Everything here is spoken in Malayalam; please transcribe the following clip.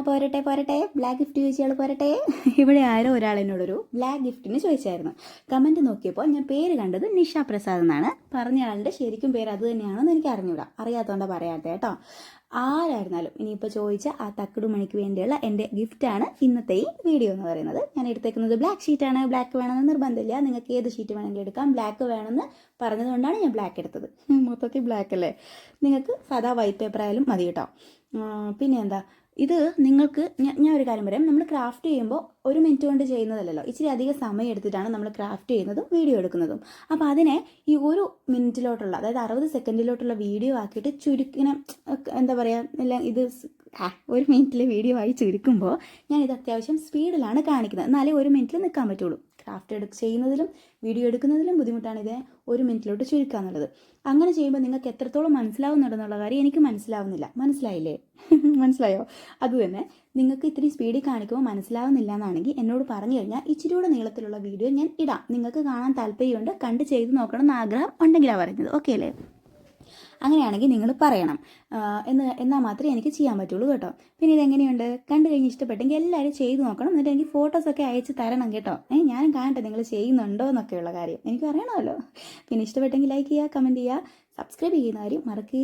പോരട്ടെ പോരട്ടെ, ബ്ലാക്ക് ഗിഫ്റ്റ് ചോദിച്ചാൽ പോരട്ടെ. ഇവിടെ ആരോ ഒരാൾ എന്നോടൊരു ബ്ലാക്ക് ഗിഫ്റ്റിന് ചോദിച്ചായിരുന്നു. കമൻറ്റ് നോക്കിയപ്പോൾ ഞാൻ പേര് കണ്ടത് നിഷ പ്രസാദ് എന്നാണ്. പറഞ്ഞ ആളുടെ ശരിക്കും പേര് അത് തന്നെയാണെന്ന് എനിക്ക് അറിഞ്ഞൂടാ, അറിയാത്തതുകൊണ്ട് പറയാത്ത കേട്ടോ. ആരായിരുന്നാലും ഇനിയിപ്പോൾ ചോദിച്ച ആ തക്കടു മണിക്ക് വേണ്ടിയുള്ള എൻ്റെ ഗിഫ്റ്റാണ് ഇന്നത്തെ ഈ വീഡിയോ എന്ന് പറയുന്നത്. ഞാൻ എടുത്തേക്കുന്നത് ബ്ലാക്ക് ഷീറ്റാണ്. ബ്ലാക്ക് വേണമെന്ന് നിർബന്ധമില്ല, നിങ്ങൾക്ക് ഏത് ഷീറ്റ് വേണമെങ്കിലും എടുക്കാം. ബ്ലാക്ക് വേണമെന്ന് പറഞ്ഞതുകൊണ്ടാണ് ഞാൻ ബ്ലാക്ക് എടുത്തത്. മൊത്തത്തിൽ ബ്ലാക്ക് അല്ലേ, നിങ്ങൾക്ക് സാധാ വൈറ്റ് പേപ്പർ ആയാലും മതി കേട്ടോ. പിന്നെ എന്താ, ഇത് നിങ്ങൾക്ക് ഞാൻ ഒരു കാര്യം പറയാം. നമ്മൾ ക്രാഫ്റ്റ് ചെയ്യുമ്പോൾ 1 മിനിറ്റ് കൊണ്ട് ചെയ്യുന്നതല്ലല്ലോ, ഇച്ചിരി അധികം സമയം എടുത്തിട്ടാണ് നമ്മൾ ക്രാഫ്റ്റ് ചെയ്യുന്നതും വീഡിയോ എടുക്കുന്നതും. അപ്പോൾ അതിനെ ഈ 1 മിനിറ്റിലോട്ടുള്ള, അതായത് 60 സെക്കൻഡിലോട്ടുള്ള വീഡിയോ ആക്കിയിട്ട് ചുരുക്കിനെ എന്താ പറയുക, എല്ലാം ഇത് 1 മിനിറ്റിലെ വീഡിയോ ആയി ചുരുക്കുമ്പോൾ ഞാനിത് അത്യാവശ്യം സ്പീഡിലാണ് കാണിക്കുന്നത്, എന്നാലേ 1 മിനിറ്റിൽ നിൽക്കാൻ പറ്റുള്ളൂ. ക്രാഫ്റ്റ് ചെയ്യുന്നതിലും വീഡിയോ എടുക്കുന്നതിലും ബുദ്ധിമുട്ടാണ് ഇതിനെ 1 മിനിറ്റിലോട്ട് ചുരുക്കുക എന്നുള്ളത്. അങ്ങനെ ചെയ്യുമ്പോൾ നിങ്ങൾക്ക് എത്രത്തോളം മനസ്സിലാവുന്നുണ്ടെന്നുള്ള കാര്യം എനിക്ക് മനസ്സിലാവുന്നില്ല. മനസ്സിലായില്ലേ? മനസ്സിലായോ? അതുതന്നെ നിങ്ങൾക്ക് ഇത്തിരി സ്പീഡിൽ കാണിക്കുമ്പോൾ മനസ്സിലാവുന്നില്ല എന്നാണെങ്കിൽ എന്നോട് പറഞ്ഞു കഴിഞ്ഞാൽ ഇച്ചിരിയൂടെ നീളത്തിലുള്ള വീഡിയോ ഞാൻ ഇടാം. നിങ്ങൾക്ക് കാണാൻ താല്പര്യമുണ്ട്, കണ്ട് ചെയ്ത് നോക്കണം എന്ന് ആഗ്രഹം ഉണ്ടെങ്കിലാണ് പറയുന്നത്. ഓക്കെ അല്ലേ? അങ്ങനെയാണെങ്കിൽ നിങ്ങൾ പറയണം, എന്നാൽ മാത്രമേ എനിക്ക് ചെയ്യാൻ പറ്റുള്ളൂ കേട്ടോ. പിന്നെ ഇതെങ്ങനെയുണ്ട്, കണ്ടു കഴിഞ്ഞ് ഇഷ്ടപ്പെട്ടെങ്കിൽ എല്ലാവരും ചെയ്ത് നോക്കണം. എന്നിട്ട് എനിക്ക് ഫോട്ടോസൊക്കെ അയച്ച് തരണം കേട്ടോ. ഞാനും കാണട്ടെ നിങ്ങൾ ചെയ്യുന്നുണ്ടോ എന്നൊക്കെയുള്ള കാര്യം എനിക്ക് അറിയണമല്ലോ. പിന്നെ ഇഷ്ടപ്പെട്ടെങ്കിൽ ലൈക്ക് ചെയ്യുക, കമൻറ്റ് ചെയ്യുക, സബ്സ്ക്രൈബ് ചെയ്യുന്ന കാര്യം മറക്കുക.